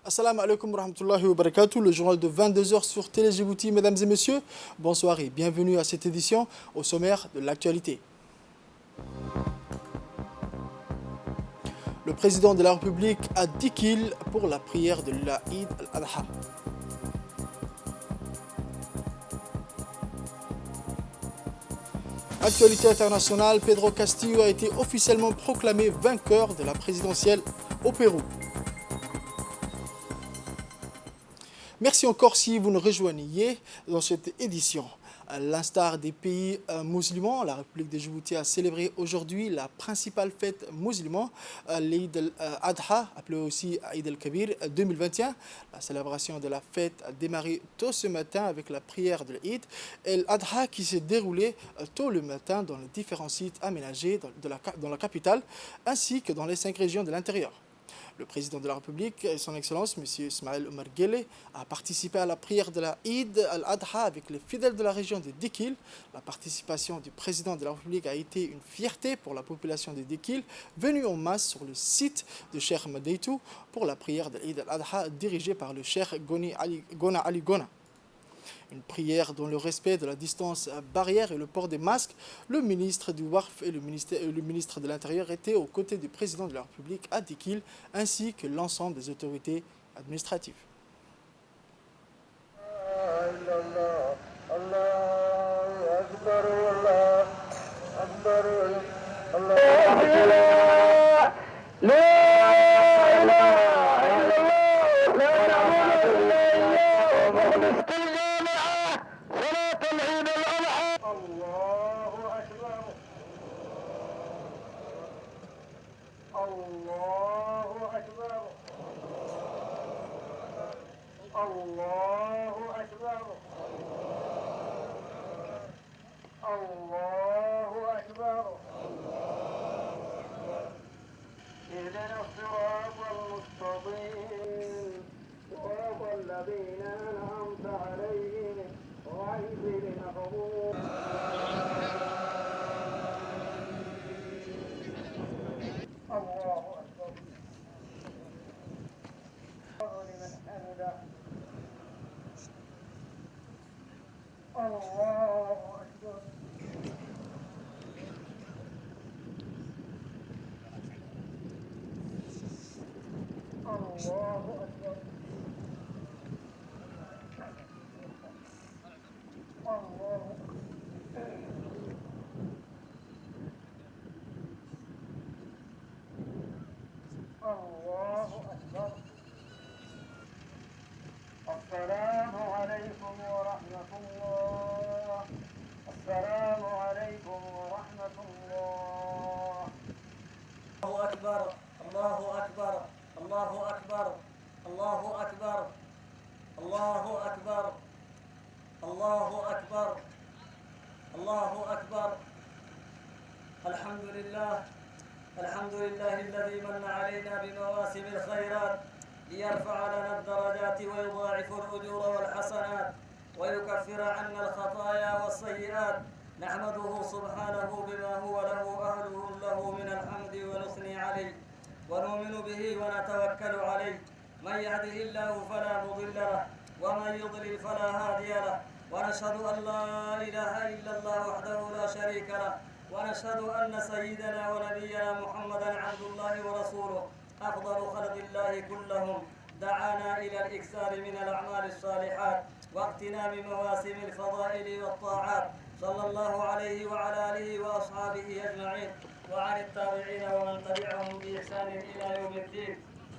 Assalamu alaikum wa rahmatullahi wa barakatuh, le journal de 22 heures sur Télé Djibouti. Mesdames et messieurs, bonsoir et bienvenue à cette édition au sommaire de l'actualité. Le président de la République à Dikil pour la prière de l'Aïd al-Adha. Actualité internationale, Pedro Castillo a été officiellement proclamé vainqueur de la présidentielle au Pérou. Merci encore si vous nous rejoignez dans cette édition. À l'instar des pays musulmans, la République de Djibouti a célébré aujourd'hui la principale fête musulmane, l'Eid al-Adha, appelée aussi Eid al-Kabir 2021. La célébration de la fête a démarré tôt ce matin avec la prière de l'Eid al-Adha qui s'est déroulée tôt le matin dans les différents sites aménagés dans la capitale ainsi que dans les 5 régions de l'intérieur. Le président de la République, son Excellence, M. Ismaël Omar Guelleh, a participé à la prière de la Eid al-Adha avec les fidèles de la région de Dikil. La participation du président de la République a été une fierté pour la population de Dikil, venue en masse sur le site de Cheikh Madeitou pour la prière de l'Eid al-Adha dirigée par le Cheikh Gona Ali Gona. Une prière dans le respect de la distance barrière et le port des masques. Le ministre du Waqf et le ministre de l'Intérieur étaient aux côtés du président de la République à Dikil, ainsi que l'ensemble des autorités administratives. الحمد لله الذي من علينا بمواسم الخيرات ليرفع لنا الدرجات ويضاعف الأجور والحسنات ويكفر عنا الخطايا والسيئات. نحمده سبحانه بما هو له أهله له من الحمد ونثني عليه ونؤمن به ونتوكل عليه. من يهده الله فلا مضل له ومن يضلل فلا هادي له، ونشهد أن لا إله إلا الله وحده لا شريك له، ونشهد أن سيدنا ونبينا محمدا عبد الله ورسوله أفضل خلق الله كلهم. دعانا إلى الإكثار من الأعمال الصالحات واغتنام مواسم الفضائل والطاعات، صلى الله عليه وعلى آله وأصحابه أجمعين وعن التابعين ومن تبعهم بإحسان إلى يوم الدين.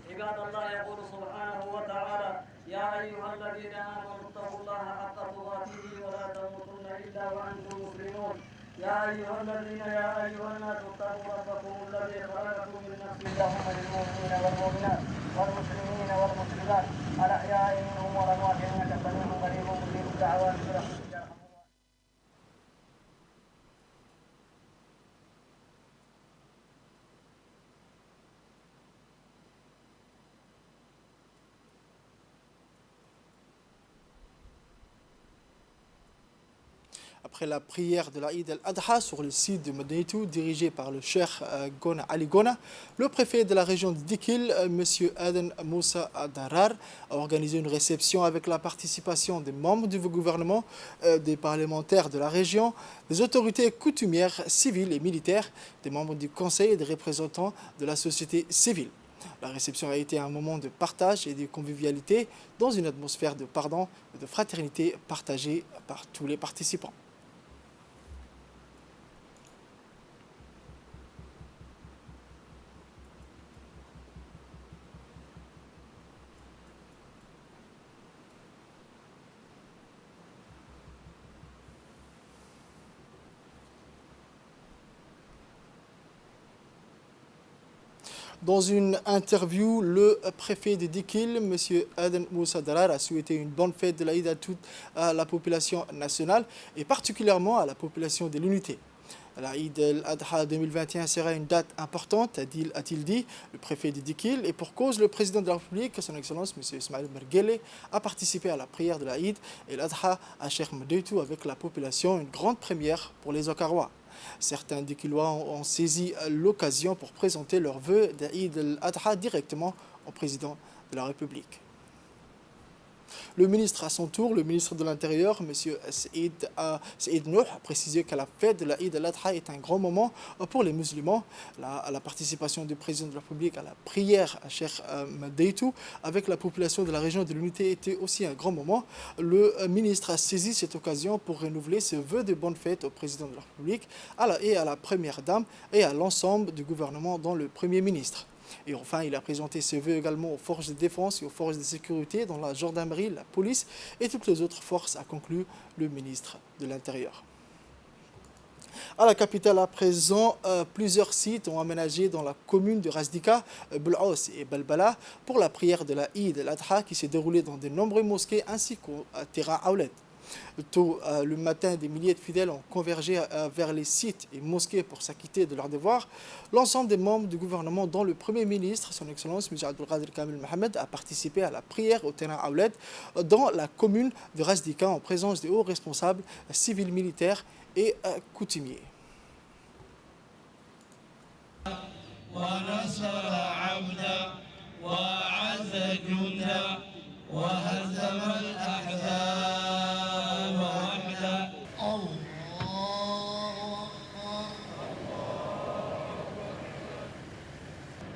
عباد الله، يقول سبحانه وتعالى: يا أيها الذين آمنوا اتقوا الله حق تقاته ولا تموتن إلا وأنتم مسلمون. يا أيها الناس اتقوا ربكم الذي خلقكم من نفس واحدة، المؤمنين والمؤمنات والمسلمين والمسلمات الأحياء منهم والأموات إنك سميع قريب مجيب الدعوات برحمتك. après la prière de l'Aïd al-Adha sur le site de Madinatu dirigé par le Cheikh Ali Gona, le préfet de la région de Dikil, M. Aden Moussa Darar, a organisé une réception avec la participation des membres du gouvernement, des parlementaires de la région, des autorités coutumières civiles et militaires, des membres du conseil et des représentants de la société civile. La réception a été un moment de partage et de convivialité dans une atmosphère de pardon et de fraternité partagée par tous les participants. Dans une interview, le préfet de Dikil, M. Aden Moussa Darar, a souhaité une bonne fête de l'Aïd à toute la population nationale et particulièrement à la population de l'unité. L'Aïd al-Adha 2021 sera une date importante, a-t-il dit, le préfet de Dikil, et pour cause, le président de la République, son Excellence M. Ismaël Merguele, a participé à la prière de l'Aïd et l'Adha à Cheikh Madinatu avec la population, une grande première pour les Okarois. Certains Dikilois ont saisi l'occasion pour présenter leurs vœux d'Aïd al-Adha directement au président de la République. Le ministre, à son tour, le ministre de l'Intérieur, M. Saïd Nouh, a précisé que la fête de l'Aïd al-Adha est un grand moment pour les musulmans. La participation du président de la République à la prière à Cheikh Madinatu avec la population de la région de l'unité était aussi un grand moment. Le ministre a saisi cette occasion pour renouveler ses vœux de bonne fête au président de la République et à la première dame et à l'ensemble du gouvernement, dont le premier ministre. Et enfin, il a présenté ses vœux également aux forces de défense et aux forces de sécurité, dont la gendarmerie, la police et toutes les autres forces, a conclu le ministre de l'Intérieur. À la capitale à présent, plusieurs sites ont aménagé dans la commune de Razdika, Boulaos et Balbala pour la prière de la Eid al-Adha qui s'est déroulée dans de nombreuses mosquées ainsi qu'au terrain Aoulet. Tôt le matin, des milliers de fidèles ont convergé vers les sites et mosquées pour s'acquitter de leurs devoirs. L'ensemble des membres du gouvernement, dont le Premier ministre, son Excellence M. Abdelkader Kamel Mohamed, a participé à la prière au terrain Aoulet dans la commune de Razdika en présence des hauts responsables civils, militaires et coutumiers.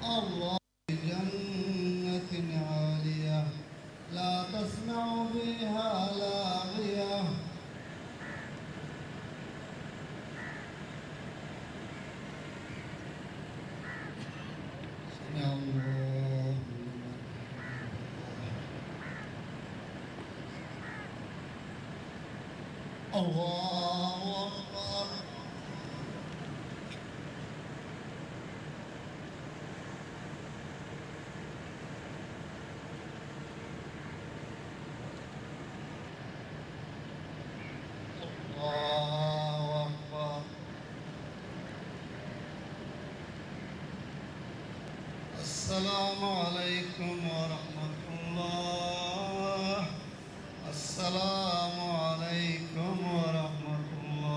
الله جنة عالية لا تسمع فيها لاغية سمع الله الله أكبر الله أكبر السلام عليكم ورحمة الله السلام عليكم ورحمة الله.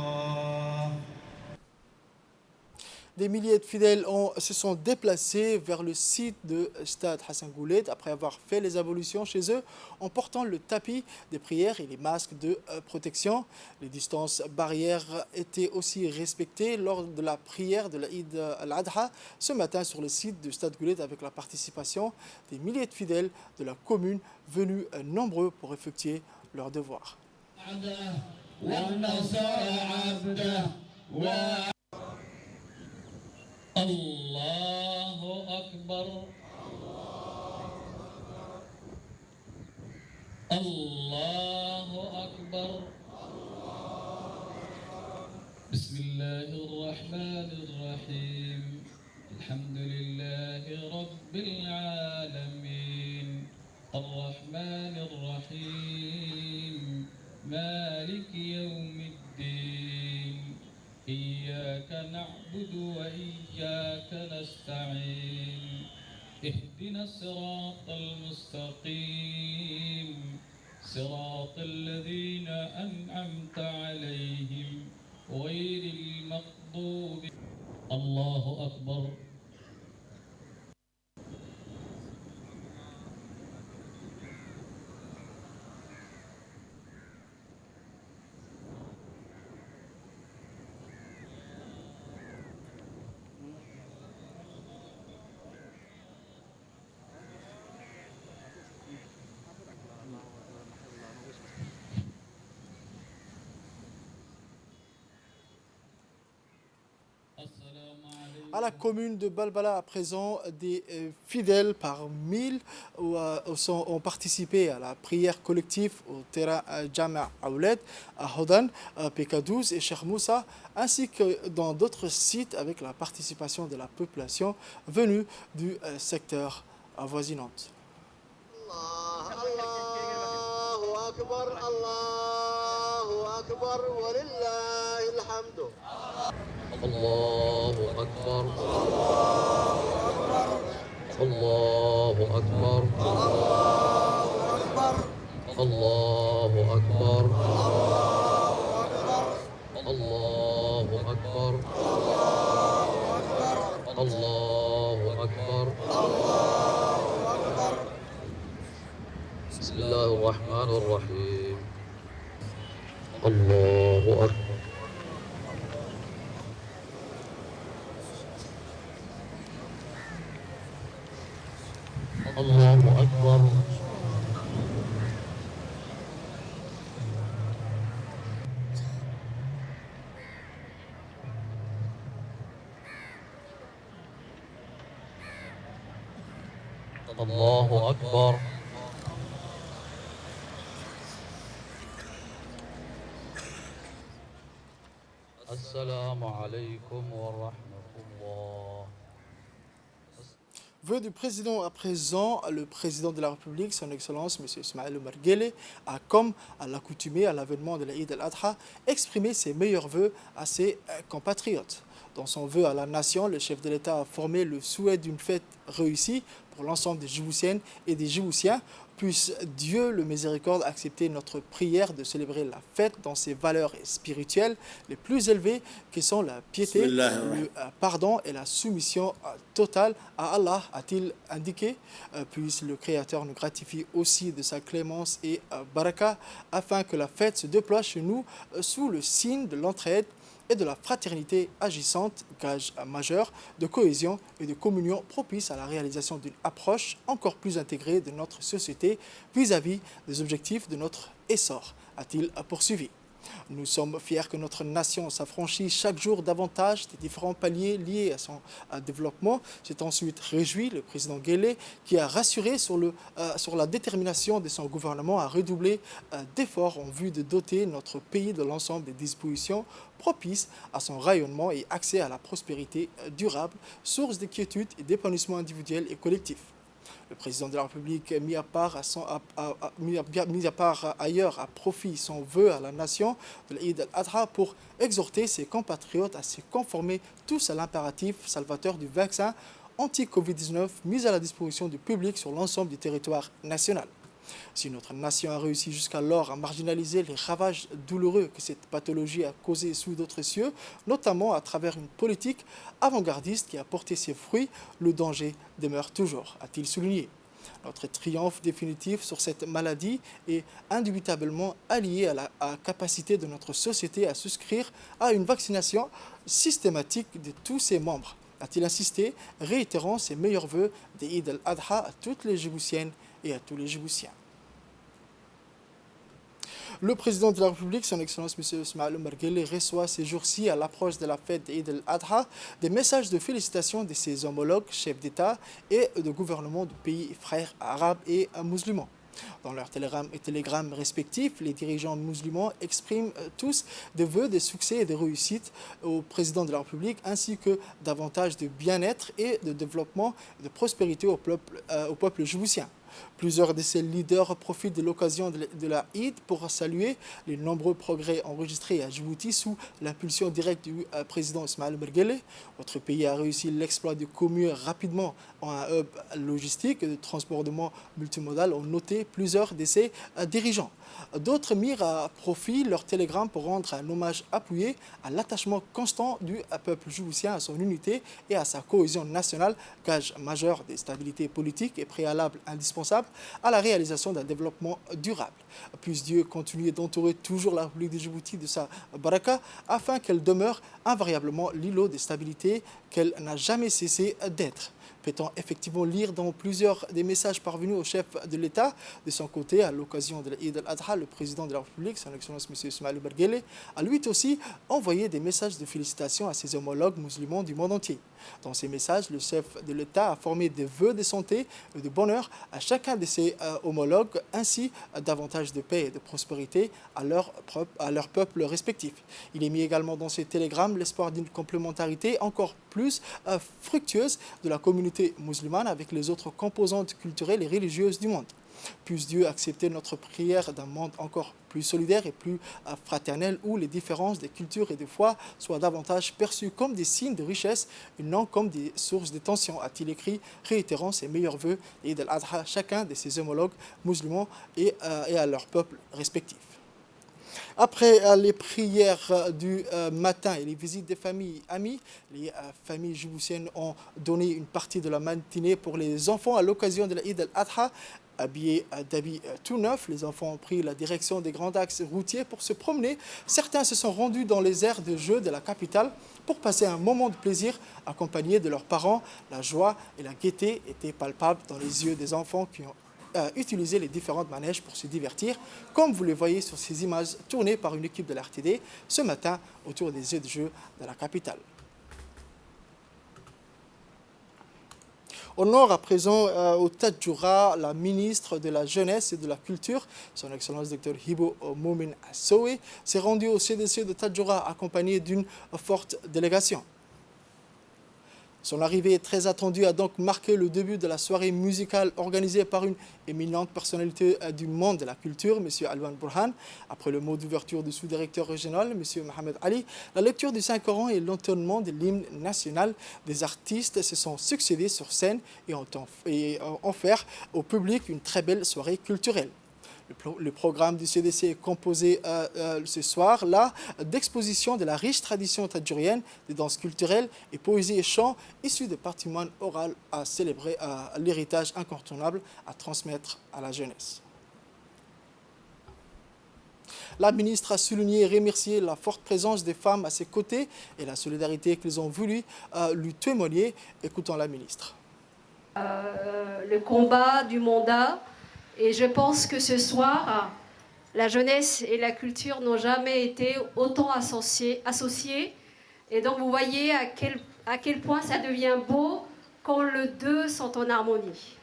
Des milliers de fidèles se sont déplacés vers le site de Stade Hassan Goulet après avoir fait les ablutions chez eux en portant le tapis des prières et les masques de protection. Les distances barrières étaient aussi respectées lors de la prière de l'Aïd al-Adha ce matin sur le site de Stade Goulet avec la participation des milliers de fidèles de la commune venus nombreux pour effectuer leurs devoirs. الله أكبر الله أكبر بسم الله الرحمن الرحيم الحمد لله رب العالمين الرحمن الرحيم مالك يوم الدين إياك نعبد وإياك نستعين اهدنا الصراط المستقيم صراط الذين أنعمت عليهم غير المغضوب. الله أكبر. À la commune de Balbala, à présent, des fidèles par 1000 ont participé à la prière collective au terrain Jama' Aouled, à Hodan, à PK12 et Cheikh Moussa, ainsi que dans d'autres sites avec la participation de la population venue du secteur avoisinant. الله أكبر الله أكبر الله أكبر الله أكبر الله أكبر. بسم الله الرحمن الرحيم. الله أكبر. الله أكبر. الله أكبر. السلام عليكم ورحمة الله. Vœux du président à présent, le président de la République, son Excellence M. Ismaël Omar Guelleh, a, comme à l'accoutumée à l'avènement de l'Eid al-Adha, exprimé ses meilleurs vœux à ses compatriotes. Dans son vœu à la nation, le chef de l'État a formé le souhait d'une fête réussie pour l'ensemble des Djiboutiennes et des Djiboutiens. Puisse Dieu, le miséricorde, accepter notre prière de célébrer la fête dans ses valeurs spirituelles les plus élevées, qui sont la piété, le pardon et la soumission totale à Allah, a-t-il indiqué. Puisse le Créateur nous gratifie aussi de sa clémence et baraka, afin que la fête se déploie chez nous sous le signe de l'entraide et de la fraternité agissante, gage majeur de cohésion et de communion propice à la réalisation d'une approche encore plus intégrée de notre société vis-à-vis des objectifs de notre essor, a-t-il poursuivi. Nous sommes fiers que notre nation s'affranchisse chaque jour davantage des différents paliers liés à son développement. C'est ensuite réjoui le président Guelleh qui a rassuré sur la détermination de son gouvernement à redoubler d'efforts en vue de doter notre pays de l'ensemble des dispositions propices à son rayonnement et accès à la prospérité durable, source de quiétude et d'épanouissement individuel et collectif. Le président de la République, mis à part ailleurs à profit son vœu à la nation de l'Eid al-Adha pour exhorter ses compatriotes à se conformer tous à l'impératif salvateur du vaccin anti-Covid-19 mis à la disposition du public sur l'ensemble du territoire national. Si notre nation a réussi jusqu'alors à marginaliser les ravages douloureux que cette pathologie a causés sous d'autres cieux, notamment à travers une politique avant-gardiste qui a porté ses fruits, le danger demeure toujours, a-t-il souligné. Notre triomphe définitif sur cette maladie est indubitablement allié à la capacité de notre société à souscrire à une vaccination systématique de tous ses membres, a-t-il insisté, réitérant ses meilleurs vœux d'Eid al-Adha à toutes les Djiboutiennes et à tous les Djiboutiens. Le président de la République, son Excellence M. Ismaël Omar Guelleh, reçoit ces jours-ci, à l'approche de la fête d'Eid al-Adha, des messages de félicitations de ses homologues, chefs d'État et de gouvernement de pays frères arabes et musulmans. Dans leurs télégrammes respectifs, les dirigeants musulmans expriment tous des vœux de succès et de réussite au président de la République, ainsi que davantage de bien-être et de développement et de prospérité au peuple djiboutien. Plusieurs de ces leaders profitent de l'occasion de la Eid pour saluer les nombreux progrès enregistrés à Djibouti sous l'impulsion directe du président Ismaël Mergele. Notre pays a réussi l'exploit de commuer rapidement en un hub logistique de transportement multimodal, ont noté plusieurs de ses dirigeants. D'autres mirent à profit leur télégramme pour rendre un hommage appuyé à l'attachement constant du peuple djiboutien à son unité et à sa cohésion nationale, gage majeur de stabilité politique et préalable indispensable à la réalisation d'un développement durable. Puisse Dieu continuer d'entourer toujours la République de Djibouti de sa baraka afin qu'elle demeure invariablement l'îlot de stabilité qu'elle n'a jamais cessé d'être. Peut-on effectivement lire dans plusieurs des messages parvenus au chef de l'État. De son côté, à l'occasion de l'Eid al-Adha, le président de la République, son Excellence M. Ismaël Mergele, a lui aussi envoyé des messages de félicitations à ses homologues musulmans du monde entier. Dans ces messages, le chef de l'État a formé des vœux de santé et de bonheur à chacun de ses homologues, ainsi davantage de paix et de prospérité à leur peuple respectif. Il émet également dans ses télégrammes l'espoir d'une complémentarité encore plus fructueuse de la communauté musulmane avec les autres composantes culturelles et religieuses du monde. Puisse Dieu accepter notre prière d'un monde encore plus solidaire et plus fraternel où les différences de culture et de foi soient davantage perçues comme des signes de richesse et non comme des sources de tension, a-t-il écrit, réitérant ses meilleurs vœux et Eid al-Adha à chacun de ses homologues musulmans et à leur peuple respectif. Après les prières du matin et les visites des familles amies, les familles djiboutiennes ont donné une partie de la matinée pour les enfants à l'occasion de la Eid al-Adha. Habillés d'habits tout neufs, les enfants ont pris la direction des grands axes routiers pour se promener. Certains se sont rendus dans les aires de jeu de la capitale pour passer un moment de plaisir accompagnés de leurs parents. La joie et la gaieté étaient palpables dans les yeux des enfants qui ont utilisé les différentes manèges pour se divertir, comme vous le voyez sur ces images tournées par une équipe de l'RTD ce matin autour des aires de jeu de la capitale. Au nord, à présent, au Tadjoura, la ministre de la Jeunesse et de la Culture, son Excellence Dr Hibo Moumin Assowe, s'est rendue au CDC de Tadjoura accompagnée d'une forte délégation. Son arrivée très attendue a donc marqué le début de la soirée musicale organisée par une éminente personnalité du monde de la culture, M. Alwan Burhan. Après le mot d'ouverture du sous-directeur régional, M. Mohamed Ali, la lecture du Saint-Coran et l'entonnement de l'hymne national, des artistes se sont succédés sur scène et ont offert au public une très belle soirée culturelle. Le programme du CDC est composé ce soir-là d'expositions de la riche tradition tadjourienne, de danses culturelles et poésie et chants issus de patrimoine oral à célébrer, l'héritage incontournable à transmettre à la jeunesse. La ministre a souligné et remercié la forte présence des femmes à ses côtés et la solidarité qu'ils ont voulu lui témoigner. Écoutons la ministre. Le combat du mandat. Et je pense que ce soir, la jeunesse et la culture n'ont jamais été autant associées. Et donc vous voyez à quel point ça devient beau quand les deux sont en harmonie.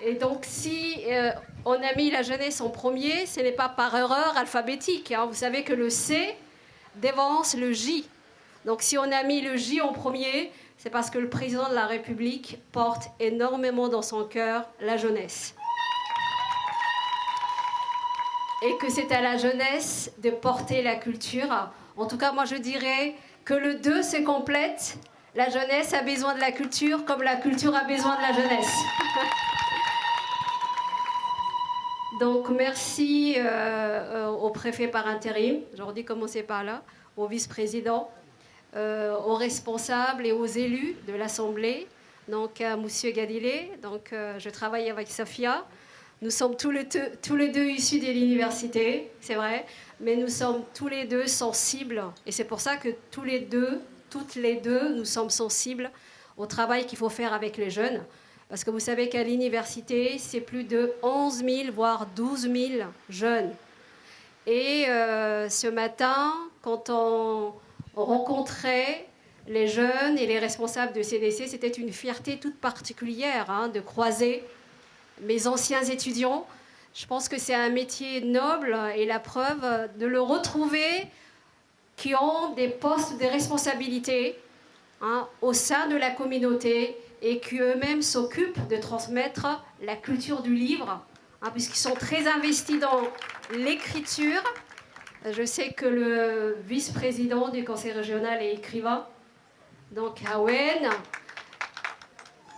Et donc si on a mis la jeunesse en premier, ce n'est pas par erreur alphabétique. Hein. Vous savez que le C dévance le J. Donc si on a mis le J en premier, c'est parce que le président de la République porte énormément dans son cœur la jeunesse. Et que c'est à la jeunesse de porter la culture. En tout cas, moi je dirais que le 2 se complète. La jeunesse a besoin de la culture comme la culture a besoin de la jeunesse. Donc merci au préfet par intérim, j'aurais dû commencer par là, au vice-président, aux responsables et aux élus de l'Assemblée, donc à M. Gadilé, donc je travaille avec Safia. Nous sommes tous les deux issus de l'université, c'est vrai, mais nous sommes tous les deux sensibles, et c'est pour ça que toutes les deux, nous sommes sensibles au travail qu'il faut faire avec les jeunes. Parce que vous savez qu'à l'université, c'est plus de 11 000, voire 12 000 jeunes. Et ce matin, quand on rencontrait les jeunes et les responsables de CDC, c'était une fierté toute particulière de croiser mes anciens étudiants. Je pense que c'est un métier noble et la preuve de le retrouver qui ont des postes de responsabilité, au sein de la communauté et qui eux-mêmes s'occupent de transmettre la culture du livre, puisqu'ils sont très investis dans l'écriture. Je sais que le vice-président du conseil régional est écrivain, donc Hawen.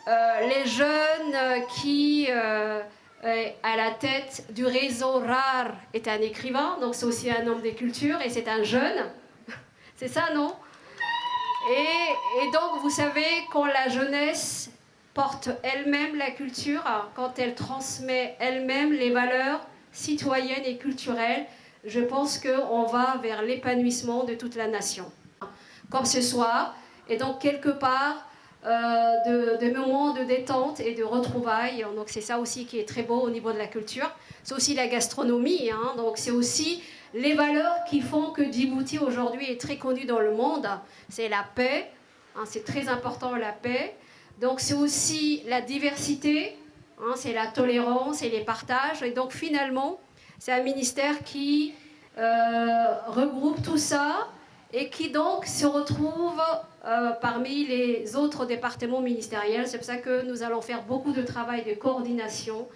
Les jeunes qui est à la tête du réseau RAR est un écrivain, donc c'est aussi un homme des cultures et c'est un jeune. C'est ça, non? Et donc, vous savez, quand la jeunesse porte elle-même la culture, quand elle transmet elle-même les valeurs citoyennes et culturelles, je pense qu'on va vers l'épanouissement de toute la nation. Comme ce soir, et donc quelque part, de moments de détente et de retrouvailles. Donc c'est ça aussi qui est très beau au niveau de la culture. C'est aussi la gastronomie, donc c'est aussi les valeurs qui font que Djibouti aujourd'hui est très connu dans le monde. C'est la paix, c'est très important la paix. Donc c'est aussi la diversité, c'est la tolérance et les partages. Et donc finalement, c'est un ministère qui regroupe tout ça et qui donc se retrouve parmi les autres départements ministériels. C'est pour ça que nous allons faire beaucoup de travail de coordination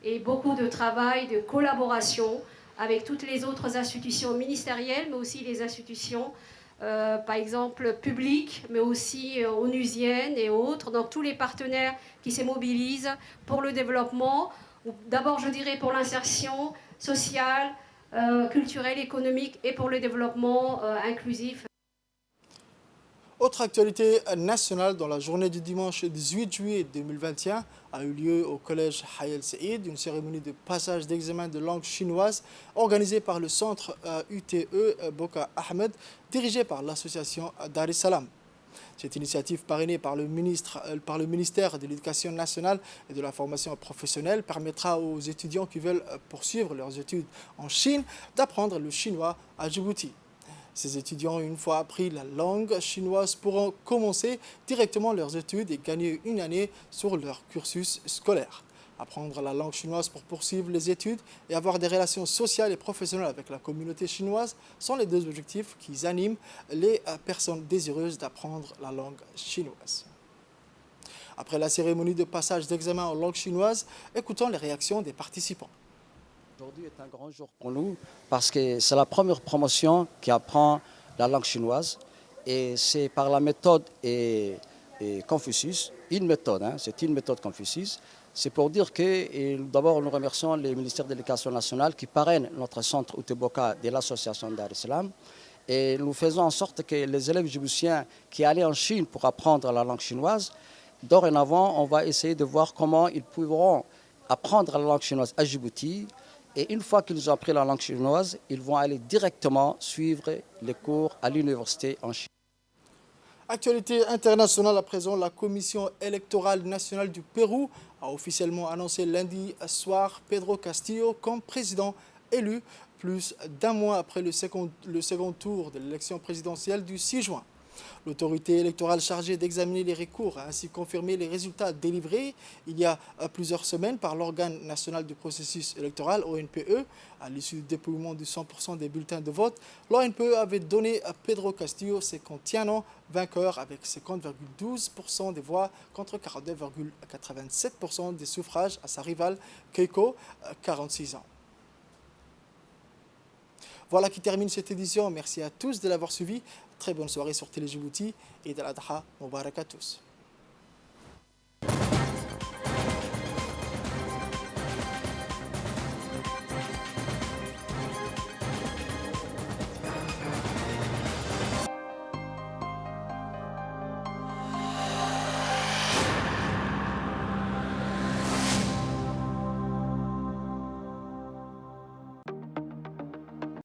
et beaucoup de travail de collaboration avec toutes les autres institutions ministérielles, mais aussi les institutions, par exemple, publiques, mais aussi onusiennes et autres. Donc tous les partenaires qui se mobilisent pour le développement, d'abord je dirais pour l'insertion sociale, culturelle, économique et pour le développement inclusif. Autre actualité nationale, dans la journée du dimanche 18 juillet 2021 a eu lieu au collège Hayel Saïd une cérémonie de passage d'examen de langue chinoise organisée par le centre UTE Boka Ahmed, dirigé par l'association Dar es Salaam. Cette initiative parrainée par le ministère de l'Éducation nationale et de la formation professionnelle permettra aux étudiants qui veulent poursuivre leurs études en Chine d'apprendre le chinois à Djibouti. Ces étudiants, une fois appris la langue chinoise, pourront commencer directement leurs études et gagner une année sur leur cursus scolaire. Apprendre la langue chinoise pour poursuivre les études et avoir des relations sociales et professionnelles avec la communauté chinoise sont les deux objectifs qui animent les personnes désireuses d'apprendre la langue chinoise. Après la cérémonie de passage d'examen en langue chinoise, écoutons les réactions des participants. Aujourd'hui est un grand jour pour nous parce que c'est la première promotion qui apprend la langue chinoise et c'est par la méthode Confucius, c'est une méthode Confucius. C'est pour dire que d'abord nous remercions le ministère de l'Éducation nationale qui parraine notre centre Uteboka de l'association Dar es Salaam et nous faisons en sorte que les élèves djiboutiens qui allaient en Chine pour apprendre la langue chinoise, dorénavant on va essayer de voir comment ils pourront apprendre la langue chinoise à Djibouti. Et une fois qu'ils ont appris la langue chinoise, ils vont aller directement suivre les cours à l'université en Chine. Actualité internationale à présent, la Commission électorale nationale du Pérou a officiellement annoncé lundi soir Pedro Castillo comme président élu, plus d'un mois après le second tour de l'élection présidentielle du 6 juin. L'autorité électorale chargée d'examiner les recours a ainsi confirmé les résultats délivrés il y a plusieurs semaines par l'organe national du processus électoral, ONPE. À l'issue du dépouillement de 100% des bulletins de vote, l'ONPE avait donné à Pedro Castillo Secontiano vainqueur avec 50,12% des voix contre 42,87% des suffrages à sa rivale Keiko, 46 ans. Voilà qui termine cette édition. Merci à tous de l'avoir suivi. Très bonne soirée sur Télé Djibouti et de l'Adha Mubarak à tous.